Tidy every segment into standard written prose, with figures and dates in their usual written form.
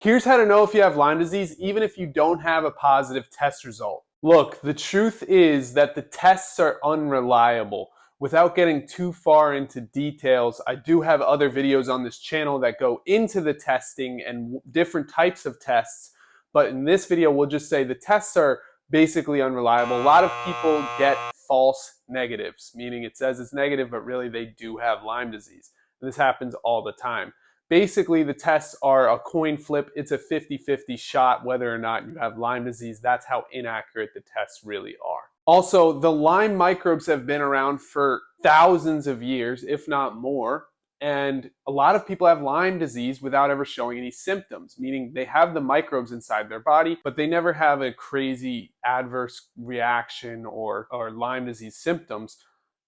Here's how to know if you have Lyme disease, even if you don't have a positive test result. Look, the truth is that the tests are unreliable. Without getting too far into details, I do have other videos on this channel that go into the testing and different types of tests. But in this video, we'll just say the tests are basically unreliable. A lot of people get false negatives, meaning it says it's negative, but really they do have Lyme disease. And this happens all the time. Basically, the tests are a coin flip. It's a 50-50 shot whether or not you have Lyme disease. That's how inaccurate the tests really are. Also, the Lyme microbes have been around for thousands of years, if not more. And a lot of people have Lyme disease without ever showing any symptoms, meaning they have the microbes inside their body, but they never have a crazy adverse reaction or Lyme disease symptoms,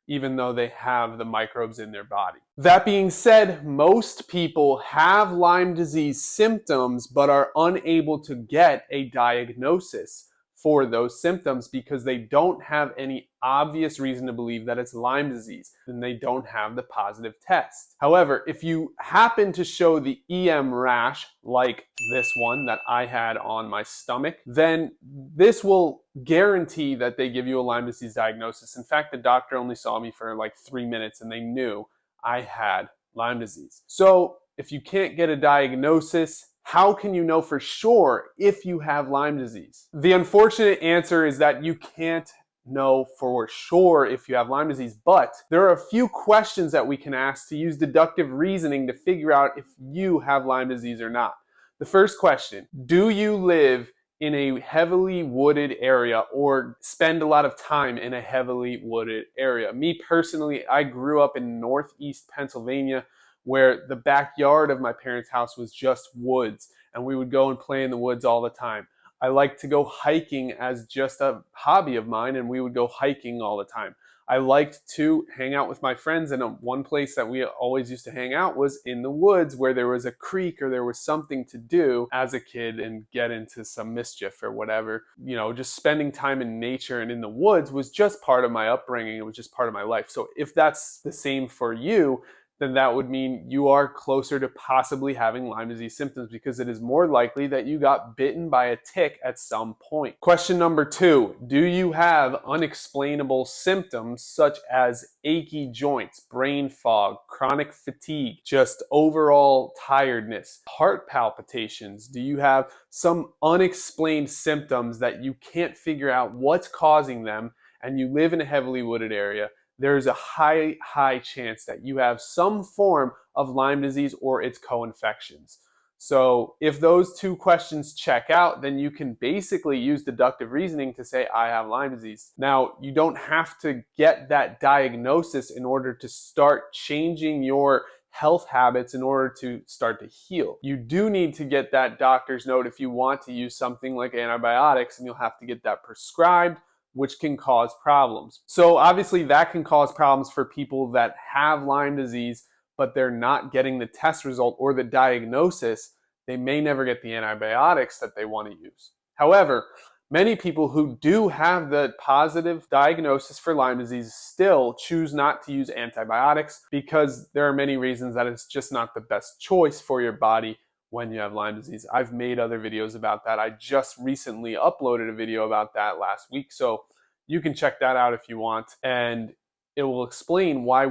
even though they have the microbes in their body. That being said, most people have Lyme disease symptoms but are unable to get a diagnosis for those symptoms because they don't have any obvious reason to believe that it's Lyme disease, and they don't have the positive test. However, if you happen to show the EM rash, like this one that I had on my stomach, then this will guarantee that they give you a Lyme disease diagnosis. In fact, the doctor only saw me for like 3 minutes and they knew I had Lyme disease. So if you can't get a diagnosis, how can you know for sure if you have Lyme disease? The unfortunate answer is that you can't know for sure if you have Lyme disease, but there are a few questions that we can ask to use deductive reasoning to figure out if you have Lyme disease or not. The first question, do you live in a heavily wooded area or spend a lot of time in a heavily wooded area? Me personally, I grew up in northeast Pennsylvania, where the backyard of my parents' house was just woods, and we would go and play in the woods all the time. I like to go hiking as just a hobby of mine, and we would go hiking all the time. I liked to hang out with my friends, and one place that we always used to hang out was in the woods where there was a creek or there was something to do as a kid and get into some mischief or whatever. You know, just spending time in nature and in the woods was just part of my upbringing. It was just part of my life. So if that's the same for you, then that would mean you are closer to possibly having Lyme disease symptoms because it is more likely that you got bitten by a tick at some point. Question number 2, do you have unexplainable symptoms such as achy joints, brain fog, chronic fatigue, just overall tiredness, heart palpitations? Do you have some unexplained symptoms that you can't figure out what's causing them, and you live in a heavily wooded area? There's a high chance that you have some form of Lyme disease or its co-infections. So if those 2 questions check out, then you can basically use deductive reasoning to say, I have Lyme disease. Now, you don't have to get that diagnosis in order to start changing your health habits in order to start to heal. You do need to get that doctor's note if you want to use something like antibiotics, and you'll have to get that prescribed, which can cause problems. So obviously that can cause problems for people that have Lyme disease, but they're not getting the test result or the diagnosis. They may never get the antibiotics that they want to use. However, many people who do have the positive diagnosis for Lyme disease still choose not to use antibiotics because there are many reasons that it's just not the best choice for your body when you have Lyme disease. I've made other videos about that. I just recently uploaded a video about that last week, so you can check that out if you want, and it will explain why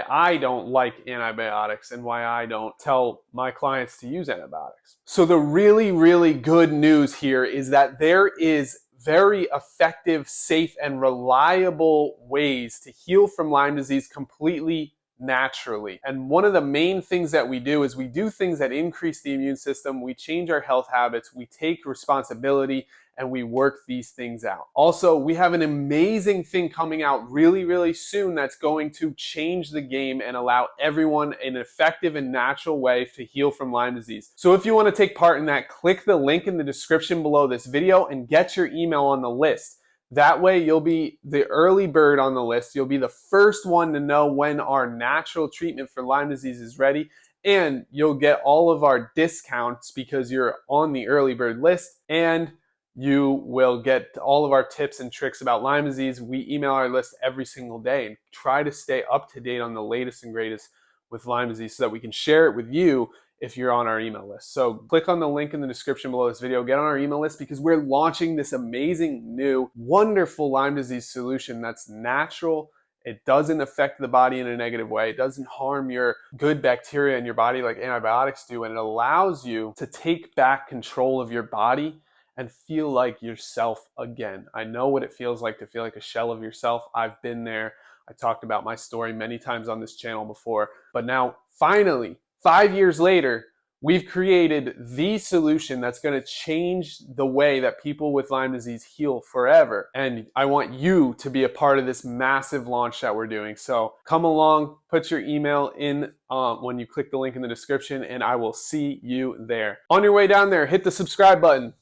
I don't like antibiotics and why I don't tell my clients to use antibiotics. So the really, really good news here is that there is very effective, safe, and reliable ways to heal from Lyme disease completely naturally. And one of the main things that we do is we do things that increase the immune system. We change our health habits, we take responsibility, and we work these things out. Also, we have an amazing thing coming out really, really soon that's going to change the game and allow everyone an effective and natural way to heal from Lyme disease. So if you want to take part in that, click the link in the description below this video and get your email on the list. That way you'll be the early bird on the list. You'll be the first one to know when our natural treatment for Lyme disease is ready, and you'll get all of our discounts because you're on the early bird list, and you will get all of our tips and tricks about Lyme disease. We email our list every single day and try to stay up to date on the latest and greatest with Lyme disease so that we can share it with you if you're on our email list. So click on the link in the description below this video, get on our email list, because we're launching this amazing new wonderful Lyme disease solution that's natural. It doesn't affect the body in a negative way. It doesn't harm your good bacteria in your body like antibiotics do, and it allows you to take back control of your body and feel like yourself again. I know what it feels like to feel like a shell of yourself. I've been there. I talked about my story many times on this channel before, but now finally, 5 years later, we've created the solution that's going to change the way that people with Lyme disease heal forever. And I want you to be a part of this massive launch that we're doing. So come along, put your email in when you click the link in the description, and I will see you there. On your way down there, hit the subscribe button.